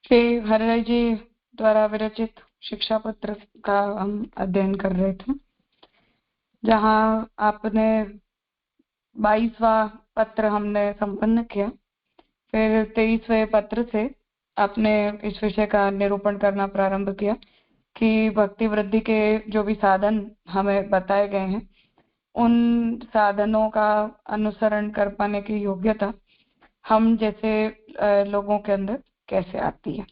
श्री हरिराय जी द्वारा विरचित शिक्षा पत्र का हम अध्ययन कर रहे थे, जहां आपने 22वां पत्र हमने संपन्न किया। फिर 23वें पत्र से आपने इस विषय का निरूपण करना प्रारंभ किया कि भक्ति वृद्धि के जो भी साधन हमें बताए गए हैं, उन साधनों का अनुसरण कर पाने की योग्यता हम जैसे लोगों के अंदर कैसे आती है।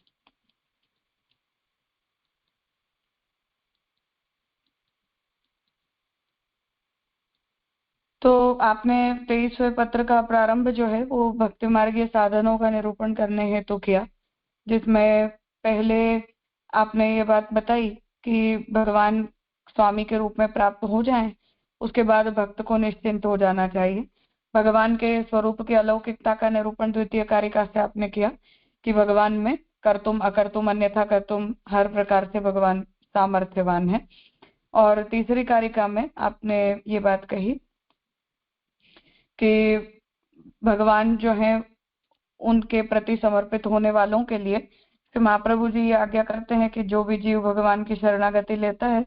तो आपने 23वें पत्र का प्रारंभ जो है वो भक्ति मार्गीय साधनों का निरूपण करने हेतु किया, जिसमें पहले आपने ये बात बताई कि भगवान स्वामी के रूप में प्राप्त हो जाएं, उसके बाद भक्त को निश्चिंत हो जाना चाहिए। भगवान के स्वरूप की अलौकिकता का निरूपण द्वितीय कारिका से आपने किया कि भगवान में कर्तुम अकर्तुम अन्यथा कर्तुम हर प्रकार से भगवान सामर्थ्यवान है। और तीसरी कारिका में आपने ये बात कही कि भगवान जो है उनके प्रति समर्पित होने वालों के लिए महाप्रभु जी ये आज्ञा करते हैं कि जो भी जीव भगवान की शरणागति लेता है,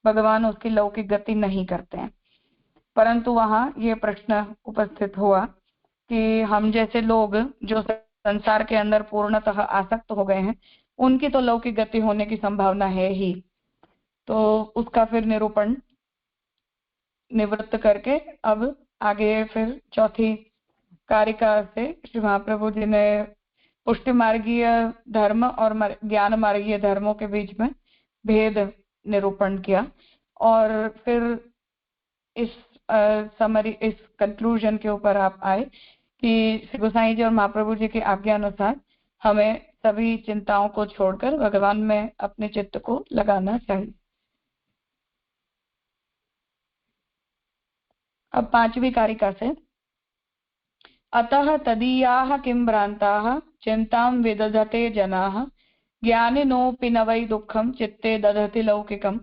भगवान उसकी लौकिक गति नहीं करते हैं। परंतु वहां ये प्रश्न उपस्थित हुआ कि हम जैसे लोग जो संसार के अंदर पूर्णतः आसक्त हो गए हैं, उनकी तो लौकिक गति होने की संभावना है ही। तो उसका फिर निरूपण निवृत्त करके अब आगे फिर चौथी कारिका से श्री महाप्रभु जी ने पुष्टि मार्गीय धर्म और ज्ञान मार्गीय धर्मों के बीच में भेद निरूपण किया। और फिर इस समरी इस कंक्लूजन के ऊपर आप आए कि श्री गोसाई जी और महाप्रभु जी की आज्ञा अनुसार हमें सभी चिंताओं को छोड़कर भगवान में अपने चित्त को लगाना चाहिए। अब पांचवी कारिका से अतः तदीयाः किं भ्रान्ताः चिन्तां विदधते जनाः ज्ञानिनोऽपि न वै दुःखं चित्ते दधति लौकिकं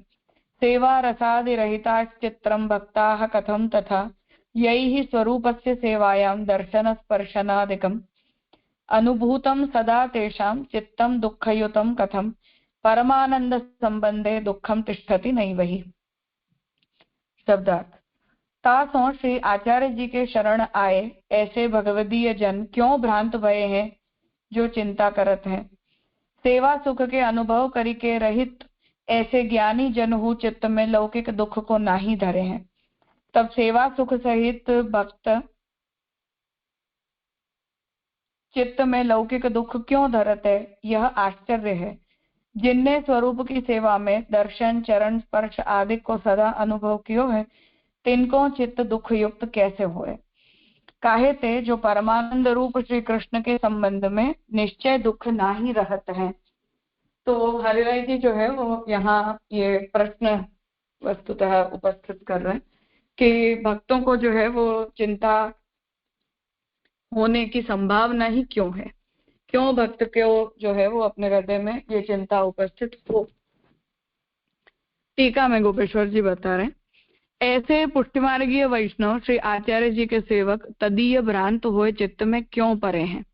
सेवारसादिरहिताश्चित्रं भक्ताः कथं तथा यैः स्वरूपस्य सेवायां दर्शनस्पर्शनादिकम् अनुभूतं सदा तेषां चित्तं दुःखयुतं कथं परमानंदसंबंधे दुःखं तिष्ठति नैव हि। शब्दार्थ। तासों श्री आचार्य जी के शरण आए ऐसे भगवदीय जन क्यों भ्रांत भये हैं जो चिंता करत हैं। सेवा सुख के अनुभव करी के रहित ऐसे ज्ञानी जन हो चित्त में लौकिक दुख को नाही धरे हैं। तब सेवा सुख सहित भक्त चित्त में लौकिक दुख क्यों धरत है, यह आश्चर्य है। जिनने स्वरूप की सेवा में दर्शन चरण स्पर्श आदि को सदा अनुभव कियो है, तिनको चित्त दुख युक्त कैसे हुए। काहे ते जो परमानंद रूप श्री कृष्ण के संबंध में निश्चय दुख ना ही रहत है। तो हरिराय जी जो है वो यहाँ ये प्रश्न वस्तुतः उपस्थित कर रहे हैं कि भक्तों को जो है वो चिंता होने की संभावना ही क्यों है, क्यों भक्त को जो है वो अपने हृदय में ये चिंता उपस्थित हो। टीका में गोपेश्वर जी बता रहे हैं, ऐसे पुष्टिमार्गीय वैष्णव श्री आचार्य जी के सेवक तदीय भ्रांत हुए चित्त में क्यों परे हैं,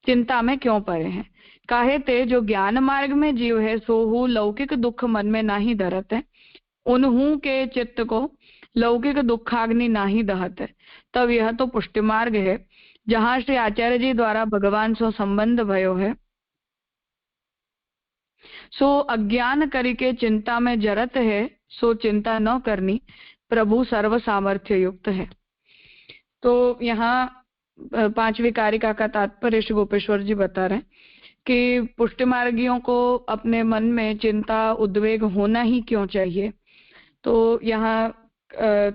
चिंता में क्यों परे हैं। काहे ते जो ज्ञान मार्ग में जीव है सोहू लौकिक दुख मन में नाही धरत है, उन्हू के चित्त को लौकिक दुखाग्नि नाही दहत है। तब यह तो पुष्टि मार्ग है जहाँ श्री आचार्य जी द्वारा भगवान सो संबंध भयो है। सो अज्ञान करके चिंता में जरत है, सो चिंता न करनी, प्रभु सर्व सामर्थ्य युक्त है। तो यहाँ पांचवी कारिका का तात्पर्य श्री गोपेश्वर जी बता रहे हैं कि पुष्टि मार्गियों को अपने मन में चिंता उद्वेग होना ही क्यों चाहिए। तो यहाँ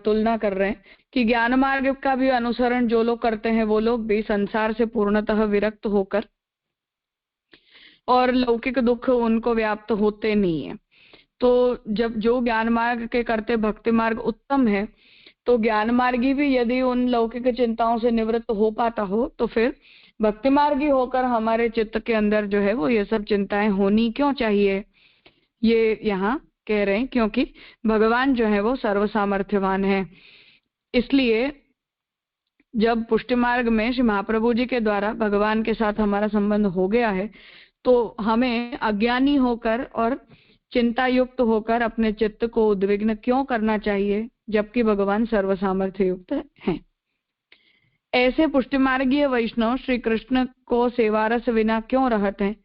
तुलना कर रहे हैं कि ज्ञान मार्ग का भी अनुसरण जो लोग करते हैं वो लोग भी संसार से पूर्णतः विरक्त होकर और लौकिक दुख उनको व्याप्त होते नहीं है। तो जब जो ज्ञान मार्ग के करते भक्ति मार्ग उत्तम है, तो ज्ञान मार्गी भी यदि उन लौकिक चिंताओं से निवृत्त हो पाता हो तो फिर भक्ति मार्गी होकर हमारे चित्त के अंदर जो है वो ये सब चिंताएं होनी क्यों चाहिए, ये यहाँ कह रहे हैं। क्योंकि भगवान जो है वो सर्व सामर्थ्यवान है। इसलिए जब पुष्टि मार्ग में श्री महाप्रभु जी के द्वारा भगवान के साथ हमारा संबंध हो गया है, तो हमें अज्ञानी होकर और चिंता युक्त होकर अपने चित्त को उद्विग्न क्यों करना चाहिए, जबकि भगवान सर्व सामर्थ्य युक्त हैं। ऐसे पुष्टिमार्गीय वैष्णव श्री कृष्ण को सेवारस विना क्यों रहते हैं?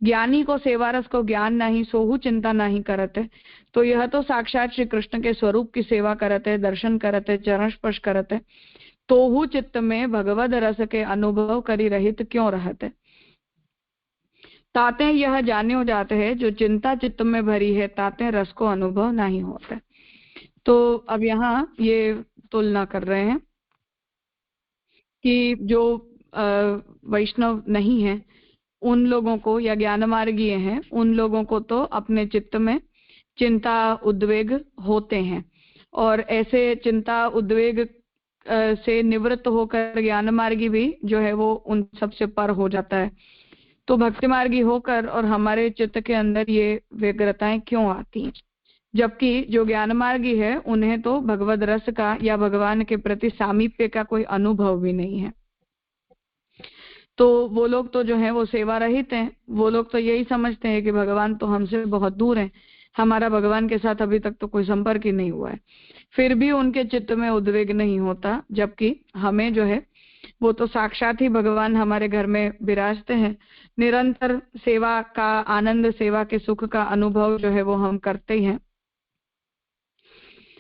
ज्ञानी को सेवारस को ज्ञान नहीं, सोहु चिंता नहीं करते। तो यह तो साक्षात श्री कृष्ण के स्वरूप की सेवा करते, दर्शन करते, चरण स्पर्श करते, तोहु चित्त में भगवद रस के अनुभव करी रहित क्यों रहते? ताते यह जाने हो जाते हैं, जो चिंता चित्त में भरी है, ताते रस को अनुभव नहीं होता। तो अब यहाँ ये तुलना कर रहे हैं कि जो वैष्णव नहीं है उन लोगों को, या ज्ञान मार्गीय हैं उन लोगों को तो अपने चित्त में चिंता उद्वेग होते हैं, और ऐसे चिंता उद्वेग से निवृत्त होकर ज्ञान मार्गी भी जो है वो उन सबसे पर हो जाता है। तो भक्ति मार्गी होकर और हमारे चित्त के अंदर ये व्यग्रताएं क्यों आती हैं? जबकि जो ज्ञान मार्गी है उन्हें तो भगवद रस का या भगवान के प्रति सामीप्य का कोई अनुभव भी नहीं है। तो वो लोग तो जो है वो सेवा रहित हैं। वो लोग तो यही समझते हैं कि भगवान तो हमसे बहुत दूर हैं, हमारा भगवान के साथ अभी तक तो कोई संपर्क ही नहीं हुआ है, फिर भी उनके चित्त में उद्वेग नहीं होता। जबकि हमें जो है वो तो साक्षात ही भगवान हमारे घर में विराजते हैं। निरंतर सेवा का आनंद, सेवा के सुख का अनुभव जो है वो हम करते ही हैं।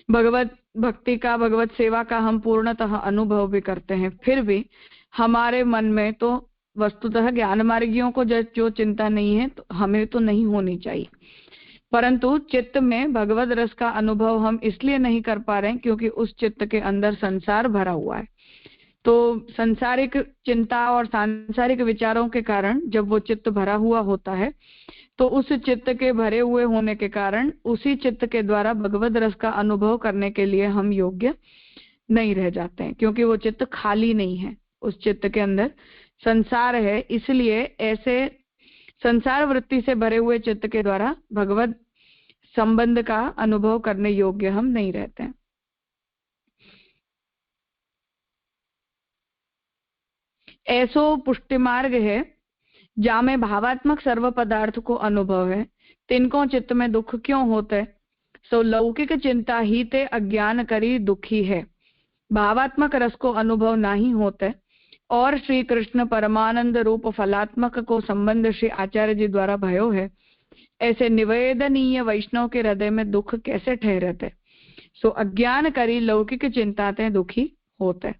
भगवत भक्ति का, भगवत सेवा का हम पूर्णतः अनुभव भी करते हैं। फिर भी हमारे मन में तो वस्तुतः ज्ञान मार्गियों को जो चिंता नहीं है तो हमें तो नहीं होनी चाहिए, परंतु चित्त में भगवद रस का अनुभव हम इसलिए नहीं कर पा रहे हैं क्योंकि उस चित्त के अंदर संसार भरा हुआ है। तो सांसारिक चिंता और सांसारिक विचारों के कारण जब वो चित्त भरा हुआ होता है तो उस चित्त के भरे हुए होने के कारण उसी चित्त के द्वारा भगवद रस का अनुभव करने के लिए हम योग्य नहीं रह जाते हैं, क्योंकि वो चित्त खाली नहीं है, उस चित्त के अंदर संसार है। इसलिए ऐसे संसार वृत्ति से भरे हुए चित्त के द्वारा भगवत संबंध का अनुभव करने योग्य हम नहीं रहते हैं। ऐसो पुष्टि मार्ग है जामे भावात्मक सर्व पदार्थ को अनुभव है, तिनको चित्त में दुख क्यों होते? सो लौकिक चिंता ही ते अज्ञान करी दुखी है। भावात्मक रस को अनुभव नहीं होते और श्री कृष्ण परमानंद रूप फलात्मक को संबंध श्री आचार्य जी द्वारा भयो है। ऐसे निवेदनीय वैष्णव के हृदय में दुख कैसे ठहरते? सो अज्ञान करी लौकिक चिंताते दुखी होते।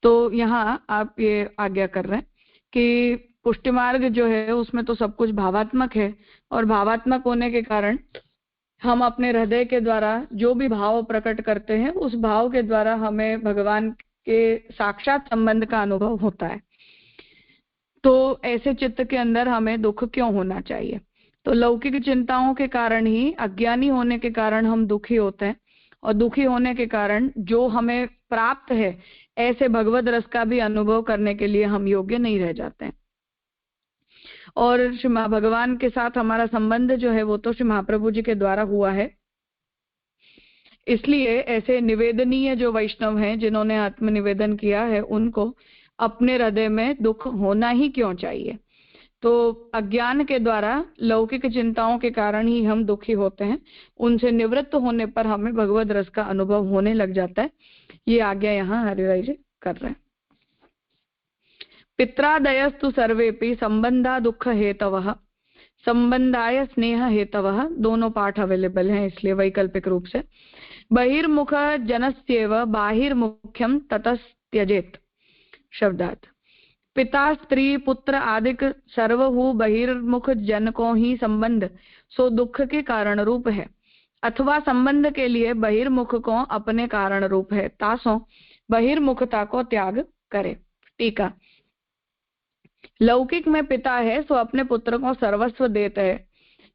तो यहाँ आप ये आज्ञा कर रहे हैं कि पुष्टि मार्ग जो है उसमें तो सब कुछ भावात्मक है, और भावात्मक होने के कारण हम अपने हृदय के द्वारा जो भी भाव प्रकट करते हैं उस भाव के द्वारा हमें भगवान के साक्षात संबंध का अनुभव होता है। तो ऐसे चित्त के अंदर हमें दुख क्यों होना चाहिए? तो लौकिक चिंताओं के कारण ही, अज्ञानी होने के कारण हम दुखी होते हैं, और दुखी होने के कारण जो हमें प्राप्त है ऐसे भगवद रस का भी अनुभव करने के लिए हम योग्य नहीं रह जाते हैं। और श्री भगवान के साथ हमारा संबंध जो है वो तो श्री महाप्रभु जी के द्वारा हुआ है। इसलिए ऐसे निवेदनीय जो वैष्णव हैं जिन्होंने आत्मनिवेदन किया है उनको अपने हृदय में दुख होना ही क्यों चाहिए? तो अज्ञान के द्वारा लौकिक चिंताओं के कारण ही हम दुखी होते हैं, उनसे निवृत्त होने पर हमें भगवद रस का अनुभव होने लग जाता है। ये आज्ञा यहाँ हरिराय जी कर रहे हैं। पित्रादयस्तु सर्वेपि संबंधा दुख हेतवः, संबंधाय स्नेह हेतवः, दोनों पाठ अवेलेबल हैं इसलिए वैकल्पिक रूप से। बहिर्मुख जनस्येव बाहिर्मुख्यम ततस्त्यजेत शब्दार्थ। पिता स्त्री पुत्र आदिक सर्वहु बहिर्मुख जन को ही संबंध सो दुख के कारण रूप है, अथवा संबंध के लिए बहिर्मुख को अपने कारण रूप है, तासो बहिर्मुखता को त्याग करे। टीका। लौकिक में पिता है सो अपने पुत्र को सर्वस्व देते है,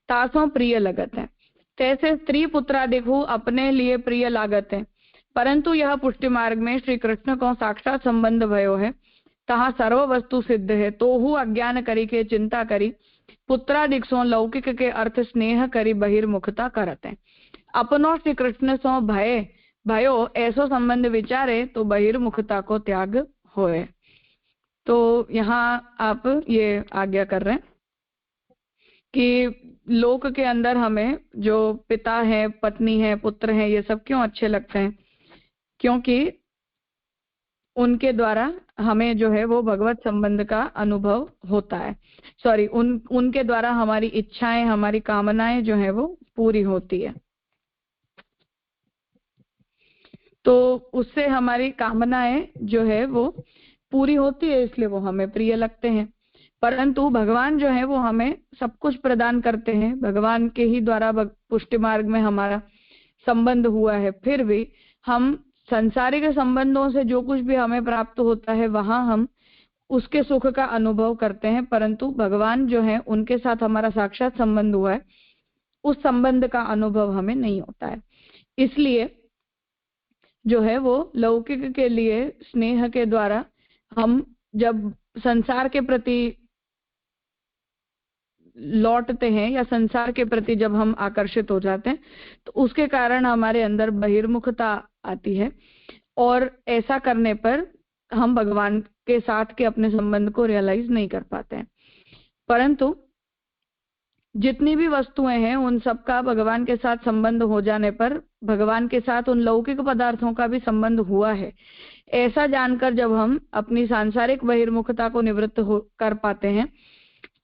तासो प्रिय लगत है। तैसे स्त्री पुत्रादिक अपने लिए प्रिय लागत है, परंतु यह पुष्टि मार्ग में श्री कृष्ण को साक्षात संबंध भयो है, तहा सर्व वस्तु सिद्ध है। तो अज्ञान करी के चिंता करी पुत्रादिक सो लौकिक के अर्थ स्नेह करी बहिर्मुखता करते हैं। अपनो श्री कृष्ण सो भय भयो ऐसो संबंध विचारे तो बहिर्मुखता को त्याग होए। तो यहाँ आप ये आज्ञा कर रहे हैं कि लोक के अंदर हमें जो पिता है, पत्नी है, पुत्र है, ये सब क्यों अच्छे लगते हैं? क्योंकि उनके द्वारा हमें जो है वो भगवत संबंध का अनुभव होता है। सॉरी, उनके द्वारा हमारी इच्छाएं, हमारी कामनाएं जो है वो पूरी होती है। तो उससे हमारी कामनाएं जो है वो पूरी होती है, इसलिए वो हमें प्रिय लगते हैं। परंतु भगवान जो है वो हमें सब कुछ प्रदान करते हैं, भगवान के ही द्वारा पुष्टि मार्ग में हमारा संबंध हुआ है, फिर भी हम संसारिक संबंधों से जो कुछ भी हमें प्राप्त होता है वहां हम उसके सुख का अनुभव करते हैं, परंतु भगवान जो है उनके साथ हमारा साक्षात संबंध हुआ है, उस संबंध का अनुभव हमें नहीं होता है। इसलिए जो है वो लौकिक के लिए स्नेह के द्वारा हम जब संसार के प्रति लौटते हैं या संसार के प्रति जब हम आकर्षित हो जाते हैं तो उसके कारण हमारे अंदर बहिर्मुखता आती है, और ऐसा करने पर हम भगवान के साथ के अपने संबंध को रियलाइज नहीं कर पाते हैं। परंतु जितनी भी वस्तुएं हैं उन सबका भगवान के साथ संबंध हो जाने पर भगवान के साथ उन लौकिक पदार्थों का भी संबंध हुआ है, ऐसा जानकर जब हम अपनी सांसारिक बहिर्मुखता को निवृत्त कर पाते हैं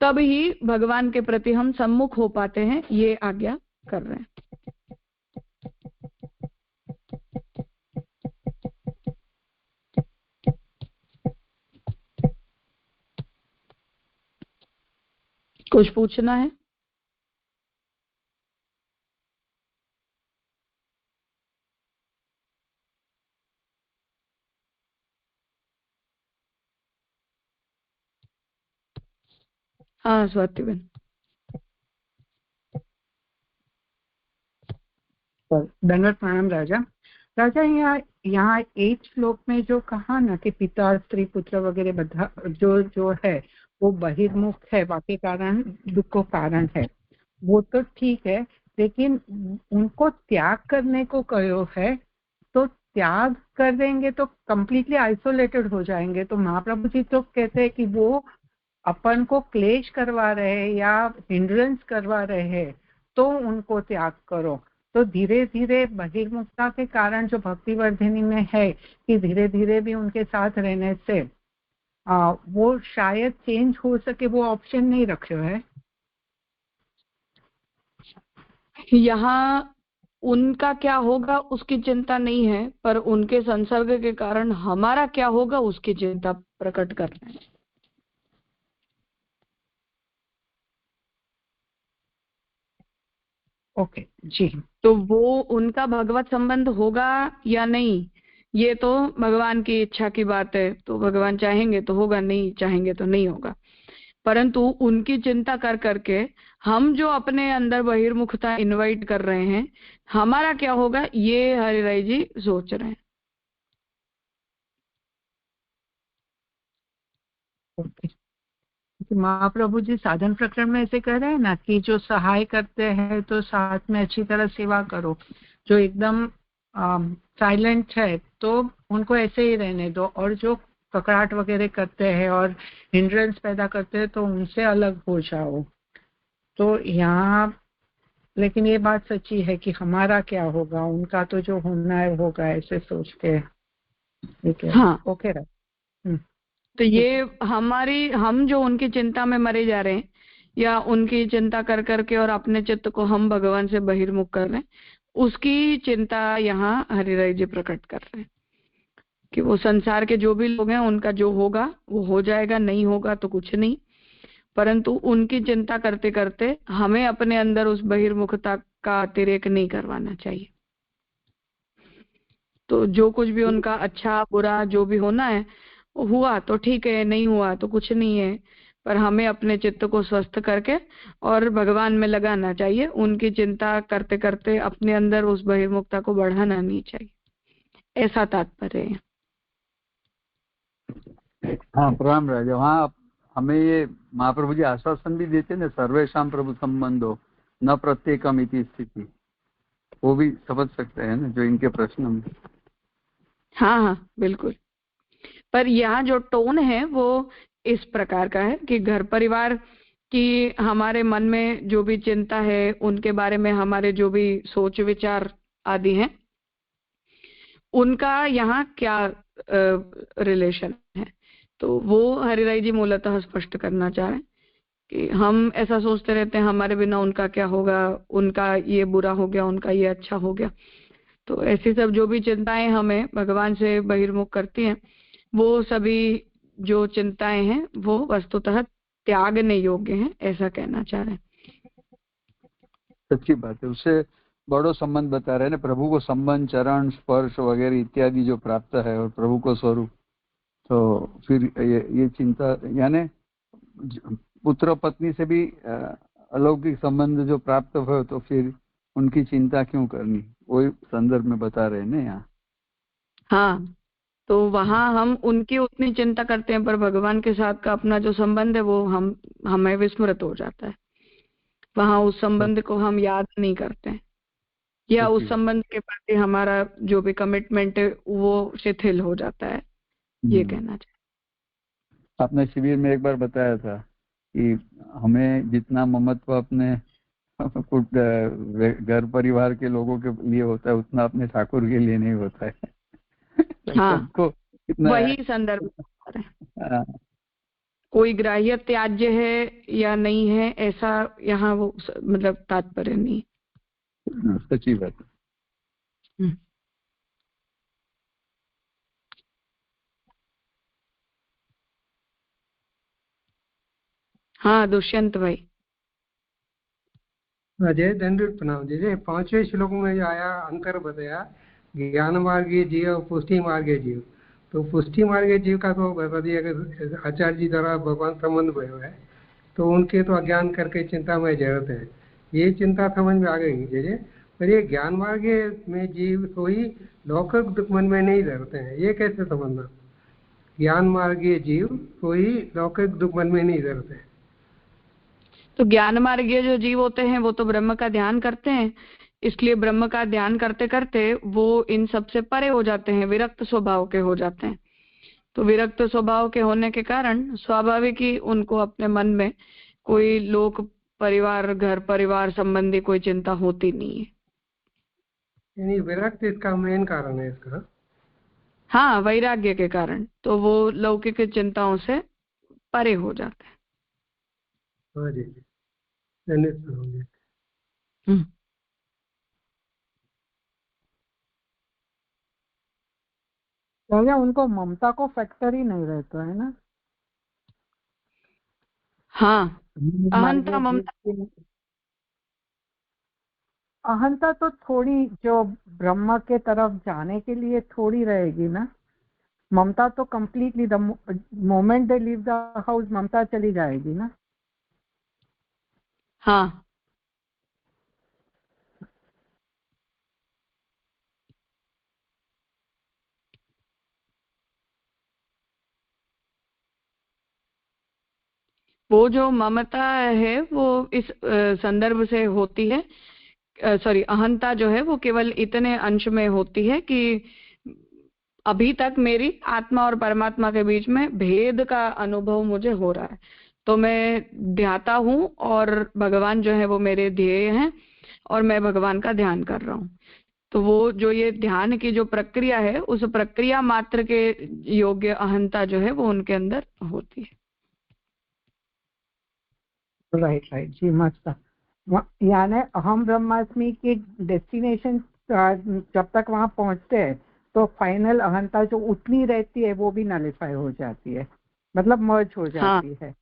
तब ही भगवान के प्रति हम सम्मुख हो पाते हैं। ये आज्ञा कर रहे हैं। कुछ पूछना है? हाँ स्वाति बहन। दंडवत प्रणाम राजा। राजा यहाँ एक श्लोक में जो कहा ना कि पिता, स्त्री, पुत्र वगैरह बधा जो है वो बहिर्मुख है, बाकी कारण दुख को कारण है, वो तो ठीक है, लेकिन उनको त्याग करने को कहो है, तो त्याग कर देंगे तो कंप्लीटली आइसोलेटेड हो जाएंगे। तो महाप्रभु जी तो कहते हैं कि वो अपन को क्लेश करवा रहे हैं या हिंड्रेंस करवा रहे हैं, तो उनको त्याग करो। तो धीरे धीरे बहिर्मुखता के कारण जो भक्तिवर्धिनी में है कि धीरे धीरे भी उनके साथ रहने से वो शायद चेंज हो सके, वो ऑप्शन नहीं रखे है। यहाँ उनका क्या होगा उसकी चिंता नहीं है, पर उनके संसर्ग के कारण हमारा क्या होगा उसकी चिंता प्रकट करना है। ओके जी। तो वो उनका भगवत संबंध होगा या नहीं ये तो भगवान की इच्छा की बात है। तो भगवान चाहेंगे तो होगा, नहीं चाहेंगे तो नहीं होगा। परंतु उनकी चिंता कर करके हम जो अपने अंदर बहिर्मुखता इनवाइट कर रहे हैं, हमारा क्या होगा ये हरिराय जी सोच रहे हैं। ओके। महाप्रभु जी साधन प्रकरण में ऐसे कह रहे हैं ना कि जो सहाय करते हैं तो साथ में अच्छी तरह सेवा करो, जो एकदम साइलेंट है तो उनको ऐसे ही रहने दो, और जो ककड़ाहट वगैरह करते हैं और हिंड्रेंस पैदा करते हैं तो उनसे अलग हो जाओ। तो यहाँ लेकिन ये बात सच्ची है कि हमारा क्या होगा, उनका तो जो होना है होगा, ऐसे सोच के। ठीक है। हाँ ओके। तो ये हम जो उनकी चिंता में मरे जा रहे हैं या उनकी चिंता कर करके और अपने चित्त को हम भगवान से बहिर्मुख कर रहे हैं, उसकी चिंता यहाँ हरिराय जी प्रकट कर रहे हैं कि वो संसार के जो भी लोग हैं उनका जो होगा वो हो जाएगा, नहीं होगा तो कुछ नहीं। परंतु उनकी चिंता करते करते हमें अपने अंदर उस बहिर्मुखता का अतिरेक नहीं करवाना चाहिए। तो जो कुछ भी उनका अच्छा बुरा जो भी होना है हुआ तो ठीक है, नहीं हुआ तो कुछ नहीं है, पर हमें अपने चित्त को स्वस्थ करके और भगवान में लगाना चाहिए। उनकी चिंता करते करते अपने अंदर उस बहिर्मुखता को बढ़ाना नहीं चाहिए, ऐसा तात्पर्य है। हाँ प्रणाम राजा। वहाँ हमें ये महाप्रभु जी आश्वासन भी देते ना, सर्वेशम प्रभु संबंधो न प्रत्येकम इति स्थिति, वो भी समझ सकते हैं ना जो इनके प्रश्न में। हाँ हाँ बिल्कुल। पर यहाँ जो टोन है वो इस प्रकार का है कि घर परिवार की हमारे मन में जो भी चिंता है, उनके बारे में हमारे जो भी सोच विचार आदि हैं, उनका यहाँ क्या रिलेशन है। तो वो हरिराई जी मूलतः स्पष्ट करना चाह रहे हैं कि हम ऐसा सोचते रहते हैं हमारे बिना उनका क्या होगा, उनका ये बुरा हो गया, उनका ये अच्छा हो गया। तो ऐसी सब जो भी चिंताएं हमें भगवान से बहिर्मुख करती हैं, वो सभी जो चिंताएं हैं वो वस्तुतः त्यागने योग्य हैं, ऐसा कहना चाह रहे हैं। सच्ची बात है, उससे बड़ो संबंध बता रहे हैं ना, प्रभु को संबंध, चरण स्पर्श वगैरह इत्यादि जो प्राप्त है और प्रभु को स्वरूप, तो फिर ये चिंता यानी पुत्र पत्नी से भी अलौकिक संबंध जो प्राप्त हो, तो फिर उनकी चिंता क्यों करनी, वही संदर्भ में बता रहे हैं ना यहाँ। हाँ, तो वहां हम उनकी उतनी चिंता करते हैं, पर भगवान के साथ का अपना जो संबंध है वो हमें विस्मृत हो जाता है। वहां उस संबंध को हम याद नहीं करते हैं, या उस संबंध के प्रति हमारा जो भी कमिटमेंट है वो शिथिल हो जाता है, ये कहना चाहिए। आपने शिविर में एक बार बताया था कि हमें जितना ममत्व अपने घर परिवार के लोगों के लिए होता है, उतना अपने ठाकुर के लिए नहीं होता है। हाँ, सबको कितना वही संदर्भ है। कोई ग्राह्य त्याज्य है या नहीं है, ऐसा यहाँ वो मतलब तात्पर्य नहीं। सच्ची बात है। हाँ, दुष्यंत भाई। अजय दंडवत प्रणाम जी। 5वें श्लोक में जो आया अंतर बताया ज्ञान मार्गीय जीव और पुष्टि मार्गीय जीव, तो पुष्टि मार्गीय जीव का तो बता दिया कि आचार्य जी द्वारा भगवान संबंध हुआ है, तो उनके तो अज्ञान करके चिंता में जरूरत है, ये चिंता समझ में आ गई जैसे। पर ये ज्ञान मार्गीय में जीव तो ही लौकिक दुख मन में नहीं धरते हैं, ये कैसे समझना? ज्ञान मार्गीय जीव तो ही लौकिक दुख मन में नहीं धरते हैं। तो ज्ञान मार्गीय जो जीव होते हैं वो तो ब्रह्म का ध्यान करते हैं, इसलिए ब्रह्म का ध्यान करते करते वो इन सबसे परे हो जाते हैं, विरक्त स्वभाव के हो जाते हैं। तो विरक्त स्वभाव के होने के कारण स्वाभाविक ही उनको अपने मन में कोई लोक परिवार, घर परिवार संबंधी कोई चिंता होती नहीं है। यानी विरक्त इसका मेन कारण है इसका। हाँ, वैराग्य के कारण तो वो लौकिक चिंताओं से परे हो जाते हैं। हाँ जी, धन्यवाद। भैया उनको ममता को फैक्टर ही नहीं रहता है ना। हाँ, अहंता ममता, अहंता तो थोड़ी जो ब्रह्म के तरफ जाने के लिए थोड़ी रहेगी ना। ममता तो completely the moment they leave the house Mamata चली जाएगी ना। हाँ, वो जो ममता है वो इस संदर्भ से होती है, सॉरी, अहंता जो है वो केवल इतने अंश में होती है कि अभी तक मेरी आत्मा और परमात्मा के बीच में भेद का अनुभव मुझे हो रहा है, तो मैं ध्याता हूँ और भगवान जो है वो मेरे ध्येय हैं और मैं भगवान का ध्यान कर रहा हूँ। तो वो जो ये ध्यान की जो प्रक्रिया है, उस प्रक्रिया मात्र के योग्य अहंता जो है वो उनके अंदर होती है। राइट राइट जी, मस्त। यानी अहम ब्रह्मास्मि की डेस्टिनेशन जब तक वहां पहुंचते हैं तो फाइनल अहंता जो उतनी रहती है वो भी नलिफाई हो जाती है, मतलब मर्ज हो जाती है।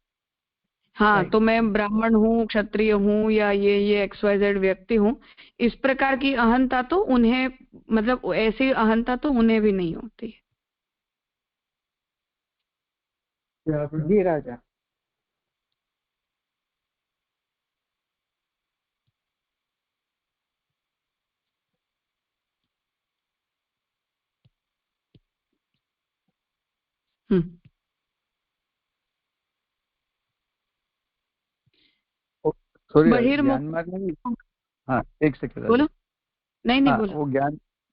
हाँ, तो मैं ब्राह्मण हूँ, क्षत्रिय हूँ, या ये XYZ व्यक्ति हूँ, इस प्रकार की अहंता तो उन्हें, मतलब ऐसी अहंता तो उन्हें भी नहीं होती है। जी राजा। सॉरी, बहिर्मुख, ज्ञान मार्ग में, हाँ एक सेकंड बोलो। नहीं हाँ, बोलो। वो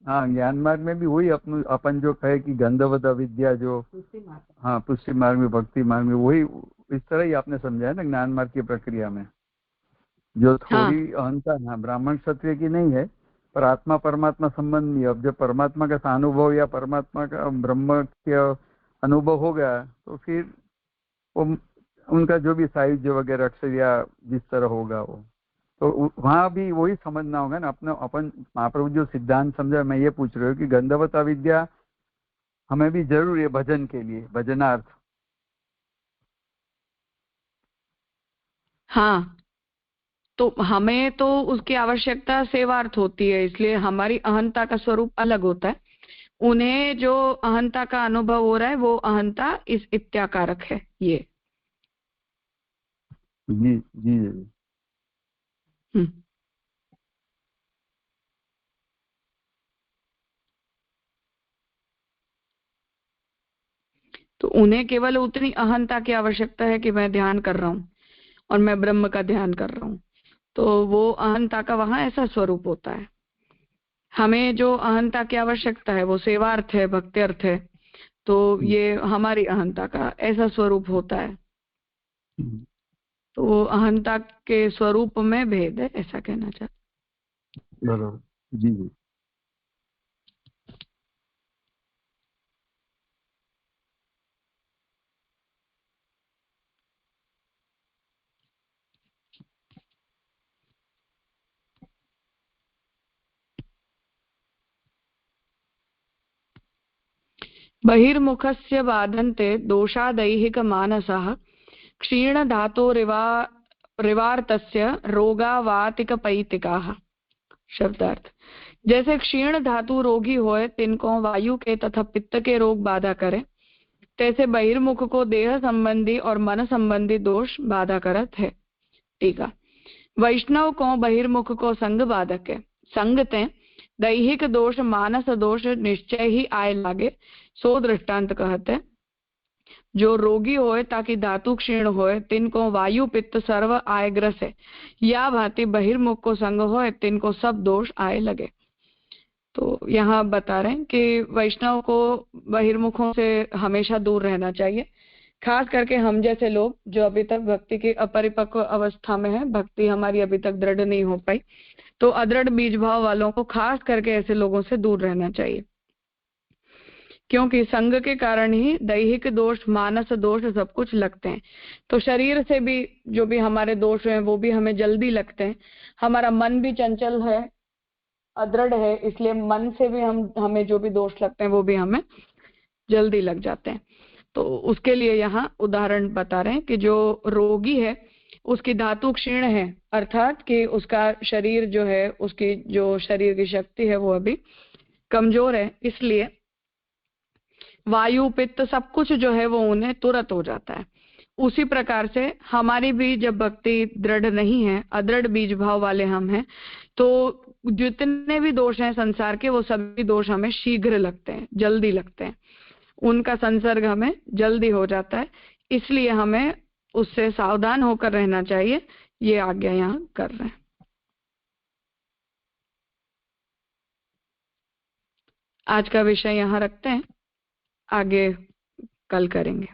हाँ, ज्ञान मार्ग में भी वही अपन जो कहे कि गंधवत अविद्या जो, हाँ, पुष्टि मार्ग में, भक्ति मार्ग में, वही इस तरह ही आपने समझा है ना, ज्ञान मार्ग की प्रक्रिया में जो थोड़ी अहंता, हाँ, ब्राह्मण क्षत्रिय की नहीं है, पर आत्मा परमात्मा संबंध नहीं है। अब जब परमात्मा का अनुभव या परमात्मा का ब्रह्म का अनुभव हो गया तो फिर वो उनका जो भी साहित्य वगैरह अक्षर या जिस तरह होगा वो, तो वहां भी वही समझना होगा ना अपना। अपन महाप्रभु जो सिद्धांत समझा, मैं ये पूछ रही हूँ कि गंधवत अविद्या हमें भी जरूरी है भजन के लिए, भजनार्थ। हाँ, तो हमें तो उसकी आवश्यकता सेवार्थ होती है, इसलिए हमारी अहंता का स्वरूप अलग होता है। उन्हें जो अहंता का अनुभव हो रहा है वो अहंता इस इत्याकारक है ये। जी जी जी। हम्म। तो उन्हें केवल उतनी अहंता की आवश्यकता है कि मैं ध्यान कर रहा हूँ और मैं ब्रह्म का ध्यान कर रहा हूँ, तो वो अहंता का वहां ऐसा स्वरूप होता है। हमें जो अहंता की आवश्यकता है वो सेवार्थ है, भक्त्यर्थ है, तो ये हमारी अहंता का ऐसा स्वरूप होता है। तो अहंता के स्वरूप में भेद है, ऐसा कहना चाहते। बराबर। जी जी। बहिर्मुखस्य बाधन्ते दोषादैहिकमानसः क्षीणधातोरिवार्तस्य रोगावातिकपैतिकाः। शब्दार्थ। जैसे क्षीण धातु रोगी होए तिनको वायु के तथा पित्त के रोग बाधा करे, तैसे बहिर्मुख को देह संबंधी और मन संबंधी दोष बाधा करत है। टीका। वैष्णव को बहिर्मुख को संग बाधक है, संगते दैहिक दोष मानस दोष निश्चय ही आए लागे, सो दृष्टांत कहते। जो रोगी होए ताकि धातु क्षीण होए तिनको वायु पित्त सर्व आय ग्रसे, या भांति बहिर्मुख को संग होए तिनको सब दोष आए लगे। तो यहाँ बता रहे हैं कि वैष्णव को बहिर्मुखों से हमेशा दूर रहना चाहिए, खास करके हम जैसे लोग जो अभी तक भक्ति की अपरिपक्व अवस्था में है, भक्ति हमारी अभी तक दृढ़ नहीं हो पाई, तो अदृढ़ बीज भाव वालों को खास करके ऐसे लोगों से दूर रहना चाहिए, क्योंकि संग के कारण ही दैहिक दोष मानस दोष सब कुछ लगते हैं। तो शरीर से भी जो भी हमारे दोष हैं वो भी हमें जल्दी लगते हैं। हमारा मन भी चंचल है, अदृढ़ है, इसलिए मन से भी हमें जो भी दोष लगते हैं वो भी हमें जल्दी लग जाते हैं। तो उसके लिए यहाँ उदाहरण बता रहे हैं कि जो रोगी है उसकी धातु क्षीण है, अर्थात कि उसका शरीर जो है, उसकी जो शरीर की शक्ति है वो अभी कमजोर है, इसलिए वायु पित्त सब कुछ जो है वो उन्हें तुरंत हो जाता है। उसी प्रकार से हमारी भी जब भक्ति दृढ़ नहीं है, अदृढ़ बीज भाव वाले हम हैं, तो जितने भी दोष हैं संसार के वो सभी दोष हमें शीघ्र लगते हैं, जल्दी लगते हैं, उनका संसर्ग हमें जल्दी हो जाता है, इसलिए हमें उससे सावधान होकर रहना चाहिए। ये आज्ञा यहाँ कर रहे हैं। आज का विषय यहाँ रखते हैं, आगे कल करेंगे।